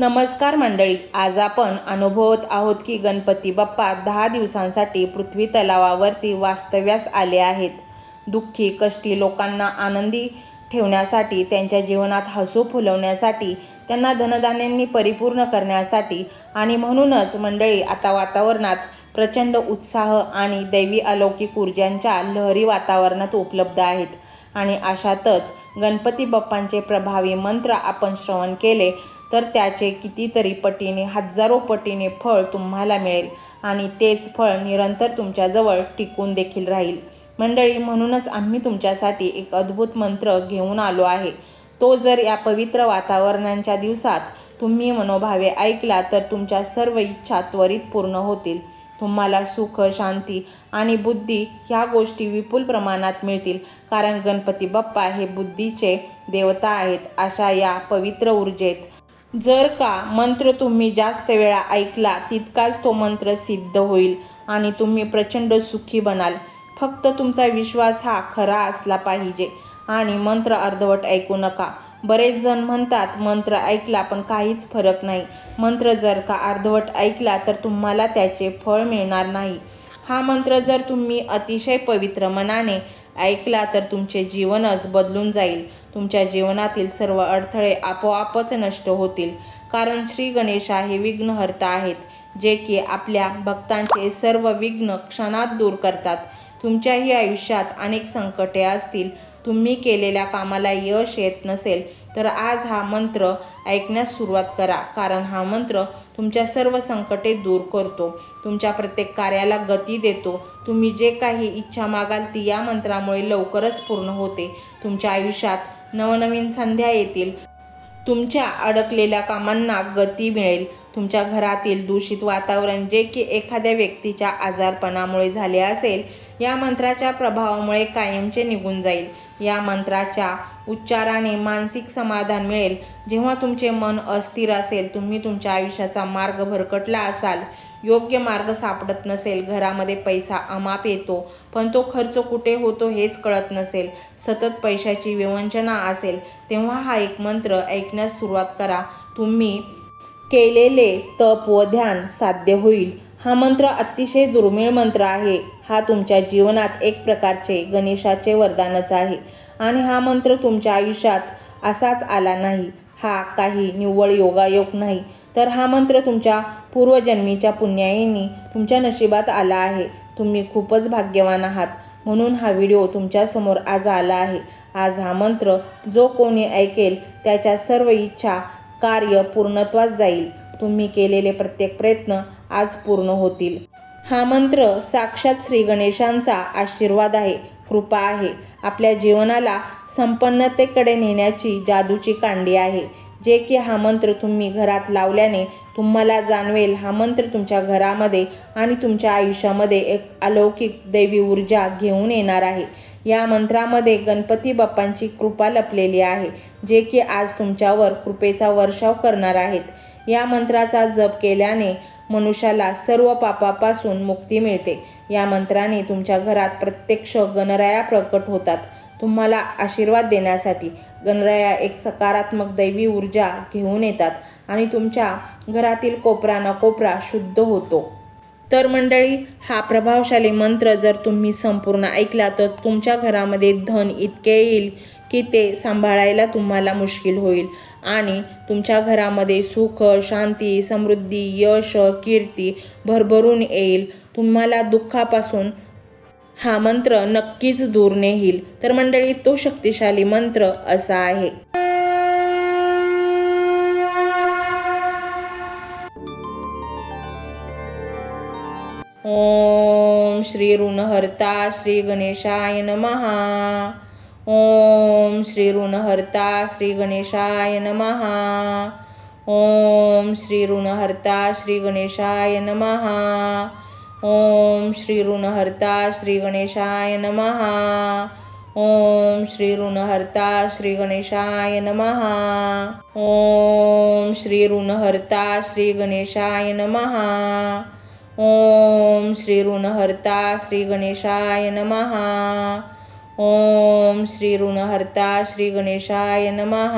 नमस्कार मंडळी, आज आपण अनुभवत आहोत की गणपती बाप्पा 10 दिवसांसाठी पृथ्वी तलावावरती वास्तव्यास आले आहेत. दुःखी कष्टी लोकांना आनंदी ठेवण्यासाठी, त्यांच्या जीवनात हसू फुलवण्यासाठी, त्यांना धनधान्यांनी परिपूर्ण करण्यासाठी आणि म्हणूनच मंडळी आता वातावरणात प्रचंड उत्साह आणि दैवी अलौकिक ऊर्जांच्या लहरी वातावरणात उपलब्ध आहेत. आणि अशातच गणपती बाप्पांचे प्रभावी मंत्र आपण श्रवण केले तर त्याचे कितीतरी पटीने, हजारो पटीने फळ तुम्हाला मिळेल आणि तेच फळ निरंतर तुमच्याजवळ टिकून देखील राहील. मंडळी, म्हणूनच आम्ही तुमच्यासाठी एक अद्भुत मंत्र घेऊन आलो आहे. तो जर या पवित्र वातावरणाच्या दिवसात तुम्ही मनोभावे ऐकला तर तुमच्या सर्व इच्छा त्वरित पूर्ण होतील. तुम्हाला सुख, शांती आणि बुद्धी ह्या गोष्टी विपुल प्रमाणात मिळतील, कारण गणपती बाप्पा हे बुद्धीचे देवता आहेत. अशा या पवित्र ऊर्जेत जर का मंत्र तुम्ही जास्त वेळा ऐकला तितकाच तो मंत्र सिद्ध होईल आणि तुम्ही प्रचंड सुखी बनाल. फक्त तुमचा विश्वास हा खरा असला पाहिजे आणि मंत्र अर्धवट ऐकू नका. बरेच जण म्हणतात मंत्र ऐकला पण काहीच फरक नाही. मंत्र जर का अर्धवट ऐकला तर तुम्हाला त्याचे फळ मिळणार नाही. हा मंत्र जर तुम्ही अतिशय पवित्र मनाने ऐकला तर तुमचे जीवनच बदलून जाईल. तुमच्या जीवनातील सर्व अडथळे आपोआपच नष्ट होतील, कारण श्री गणेशा हे विघ्नहर्ता आहेत, जे की आपल्या भक्तांचे सर्व विघ्न क्षणात दूर करतात. तुमच्याही आयुष्यात अनेक संकटे असतील, तुम्ही केलेल्या कामाला यश येत नसेल तर आज हा मंत्र ऐकण्यास सुरुवात करा, कारण हा मंत्र तुमच्या सर्व संकटे दूर करतो, तुमच्या प्रत्येक कार्याला गती देतो. तुम्ही जे काही इच्छा मागाल ती या मंत्रामुळे लवकरच पूर्ण होते. तुमच्या आयुष्यात नवनवीन संध्या येतील, तुमच्या अडकलेल्या कामांना गती मिळेल. तुमच्या घरातील दूषित वातावरण जे की एखाद्या व्यक्तीच्या आजारपणामुळे झाले असेल, या मंत्राच्या प्रभावामुळे कायमचे निघून जाईल. या मंत्राच्या उच्चाराने मानसिक समाधान मिळेल. जेव्हा तुमचे मन अस्थिर असेल, तुम्ही तुमच्या आयुष्याचा मार्ग भरकटला असाल, योग्य मार्ग सापडत नसेल, घरामध्ये पैसा अमाप येतो पण तो खर्च कुठे होतो हेच कळत नसेल, सतत पैशाची विवंचना असेल, तेव्हा हा एक मंत्र ऐकण्यास सुरुवात करा. तुम्ही केलेले तप व ध्यान साध्य होईल. हा मंत्र अतिशय दुर्मिळ मंत्र आहे. हा तुमच्या जीवनात एक प्रकारचे गणेशाचे वरदानच आहे आणि हा मंत्र तुमच्या आयुष्यात असाच आला नाही. हा काही निव्वळ योगायोग नाही, तर हा मंत्र तुमच्या पूर्वजन्मीच्या पुण्याईने तुमच्या नशिबात आला आहे. तुम्ही खूपच भाग्यवान आहात, म्हणून हा व्हिडिओ तुमच्यासमोर आज आला आहे. आज हा मंत्र जो कोणी ऐकेल त्याच्या सर्व इच्छा, कार्य पूर्णत्वास जाईल. तुम्ही केलेले प्रत्येक प्रयत्न आज पूर्ण होतील. हा मंत्र साक्षात श्री गणेशांचा आशीर्वाद आहे, कृपा आहे. आपल्या जीवनाला संपन्नतेकडे नेण्याची जादूची कांडी आहे, जे की हा मंत्र तुम्ही घरात लावल्याने तुम्हाला जाणवेल. हा मंत्र तुमच्या घरामध्ये आणि तुमच्या आयुष्यामध्ये एक अलौकिक दैवी ऊर्जा घेऊन येणार आहे. या मंत्रामध्ये गणपती बाप्पांची कृपा लपलेली आहे, जे की आज तुमच्यावर कृपेचा वर्षाव करणार आहेत. या मंत्राचा जप केल्याने मनुष्याला सर्व पापापासून मुक्ती मिळते. या मंत्राने तुमच्या घरात प्रत्यक्ष गणराया प्रकट होतात. तुम्हाला आशीर्वाद देण्यासाठी गणराया एक सकारात्मक दैवी ऊर्जा घेऊन येतात आणि तुमच्या घरातील कोपरा न कोपरा शुद्ध होतो. तर मंडळी, हा प्रभावशाली मंत्र जर तुम्ही संपूर्ण ऐकला तर तुमच्या घरामध्ये धन इतके येईल की ते सांभाळायला तुम्हाला मुश्किल होईल आणि तुमच्या घरामध्ये सुख, शांती, समृद्धी, यश, कीर्ती भरभरून येईल. तुम्हाला दुःखापासून हा मंत्र नक्कीच दूर नेईल. तर मंडळी, तो शक्तिशाली मंत्र असा आहे. ओम श्री ऋणहर्ता श्री गणेशाय नमः. ओम श्री ऋणहर्ता श्री गणेशाय नमः. ओम श्री ऋणहर्ता श्री गणेशाय नमः. ओम श्री ऋणहर्ता श्री गणेशाय नमः. ओम श्री ऋणहर्ता श्री गणेशाय नमः. ओम श्री ऋणहर्ता श्री गणेशाय नमः. ओम श्री ऋणहर्ता श्री गणेशाय नमः. ओम श्री ऋणहर्ता श्री गणेशाय नमः.